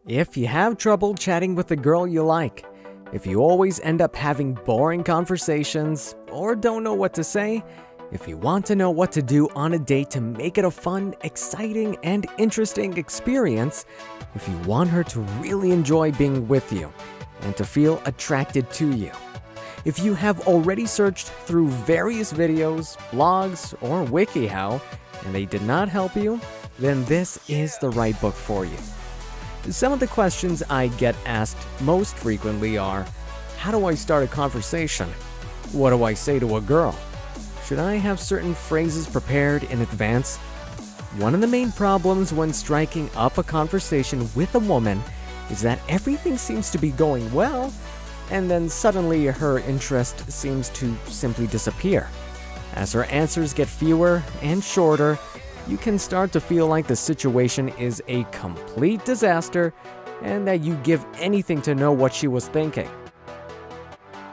If you have trouble chatting with the girl you like, if you always end up having boring conversations or don't know what to say, if you want to know what to do on a date to make it a fun, exciting, and interesting experience, if you want her to really enjoy being with you and to feel attracted to you, if you have already searched through various videos, blogs, or WikiHow and they did not help you, then this is the right book for you. Some of the questions I get asked most frequently are, how do I start a conversation? What do I say to a girl? Should I have certain phrases prepared in advance? One of the main problems when striking up a conversation with a woman is that everything seems to be going well, and then suddenly her interest seems to simply disappear. As her answers get fewer and shorter, you can start to feel like the situation is a complete disaster and that you give anything to know what she was thinking.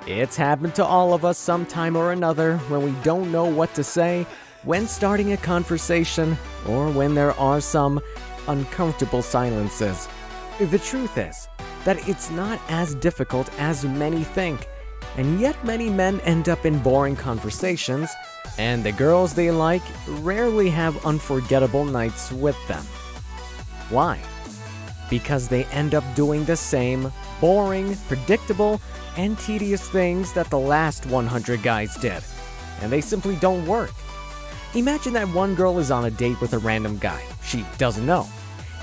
It's happened to all of us sometime or another when we don't know what to say when starting a conversation or when there are some uncomfortable silences. The truth is that it's not as difficult as many think, and yet many men end up in boring conversations, and the girls they like rarely have unforgettable nights with them. Why? Because they end up doing the same boring, predictable, and tedious things that the last 100 guys did, and they simply don't work. Imagine that one girl is on a date with a random guy she doesn't know,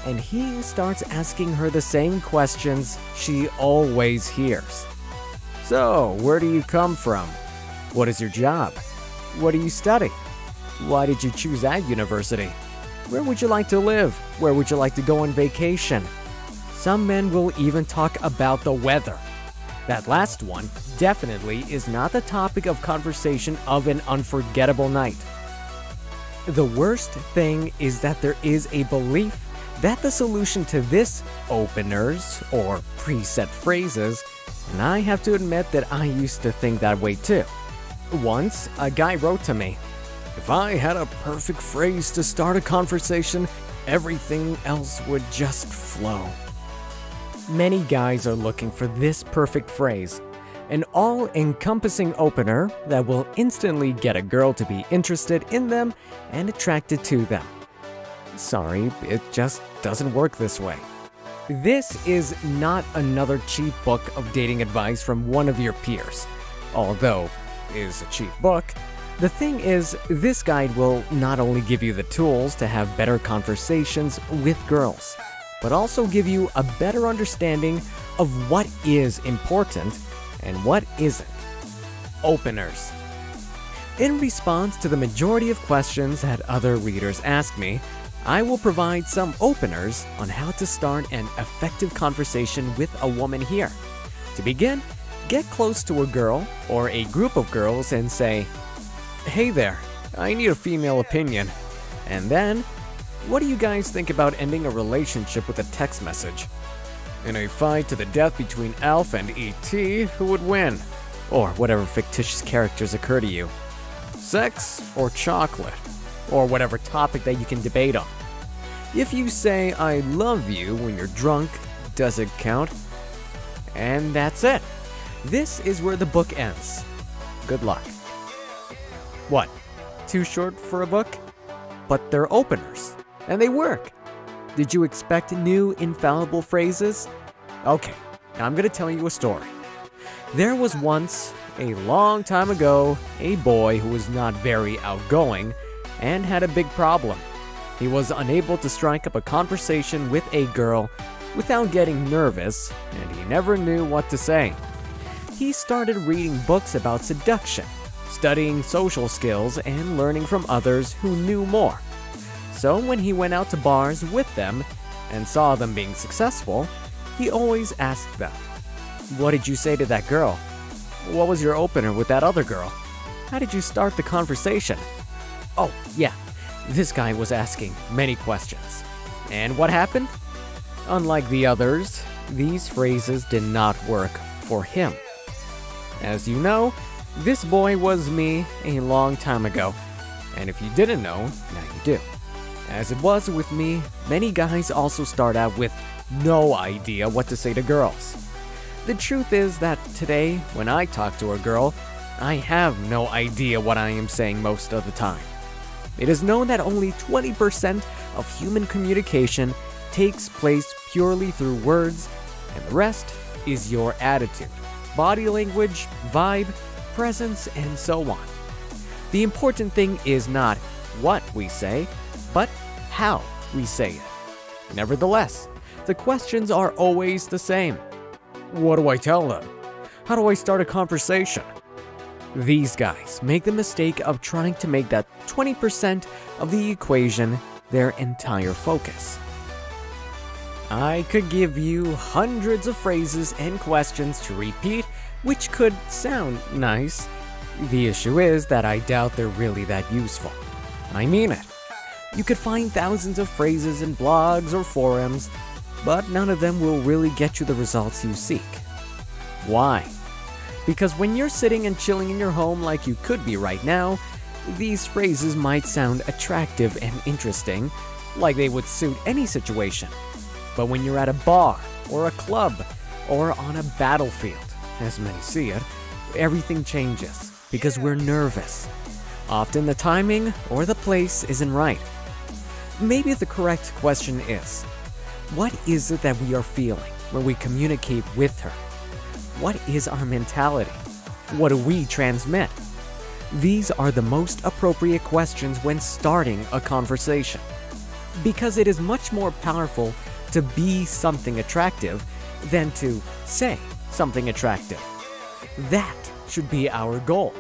and he starts asking her the same questions she always hears. So, where do you come from? What is your job? What do you study? Why did you choose that university? Where would you like to live? Where would you like to go on vacation? Some men will even talk about the weather. That last one definitely is not the topic of conversation of an unforgettable night. The worst thing is that there is a belief that the solution to this openers or preset phrases, and I have to admit that I used to think that way too. Once, a guy wrote to me, "If I had a perfect phrase to start a conversation, everything else would just flow." Many guys are looking for this perfect phrase, an all-encompassing opener that will instantly get a girl to be interested in them and attracted to them. Sorry, it just doesn't work this way. This is not another cheap book of dating advice from one of your peers, although is a cheap book. The thing is, this guide will not only give you the tools to have better conversations with girls, but also give you a better understanding of what is important and what isn't. Openers. In response to the majority of questions that other readers ask me, I will provide some openers on how to start an effective conversation with a woman here. To begin, get close to a girl or a group of girls and say, "Hey there, I need a female opinion." And then, "What do you guys think about ending a relationship with a text message? In a fight to the death between Alf and E.T., who would win?" Or whatever fictitious characters occur to you. Sex or chocolate? Or whatever topic that you can debate on. If you say "I love you" when you're drunk, does it count? And that's it. This is where the book ends. Good luck. What? Too short for a book? But they're openers, and they work. Did you expect new infallible phrases? Okay, now I'm going to tell you a story. There was once, a long time ago, a boy who was not very outgoing and had a big problem. He was unable to strike up a conversation with a girl without getting nervous, and he never knew what to say. He started reading books about seduction, studying social skills, and learning from others who knew more. So when he went out to bars with them and saw them being successful, he always asked them, "What did you say to that girl? What was your opener with that other girl? How did you start the conversation?" Oh, yeah, this guy was asking many questions. And what happened? Unlike the others, these phrases did not work for him. As you know, this boy was me a long time ago. And if you didn't know, now you do. As it was with me, many guys also start out with no idea what to say to girls. The truth is that today, when I talk to a girl, I have no idea what I am saying most of the time. It is known that only 20% of human communication takes place purely through words, and the rest is your attitude, body language, vibe, presence, and so on. The important thing is not what we say, but how we say it. Nevertheless, the questions are always the same. What do I tell them? How do I start a conversation? These guys make the mistake of trying to make that 20% of the equation their entire focus. I could give you hundreds of phrases and questions to repeat, which could sound nice. The issue is that I doubt they're really that useful. I mean it. You could find thousands of phrases in blogs or forums, but none of them will really get you the results you seek. Why? Because when you're sitting and chilling in your home like you could be right now, these phrases might sound attractive and interesting, like they would suit any situation. But when you're at a bar, or a club, or on a battlefield, as many see it, everything changes because we're nervous. Often the timing or the place isn't right. Maybe the correct question is, what is it that we are feeling when we communicate with her? What is our mentality? What do we transmit? These are the most appropriate questions when starting a conversation. Because it is much more powerful to be something attractive than to say something attractive. That should be our goal.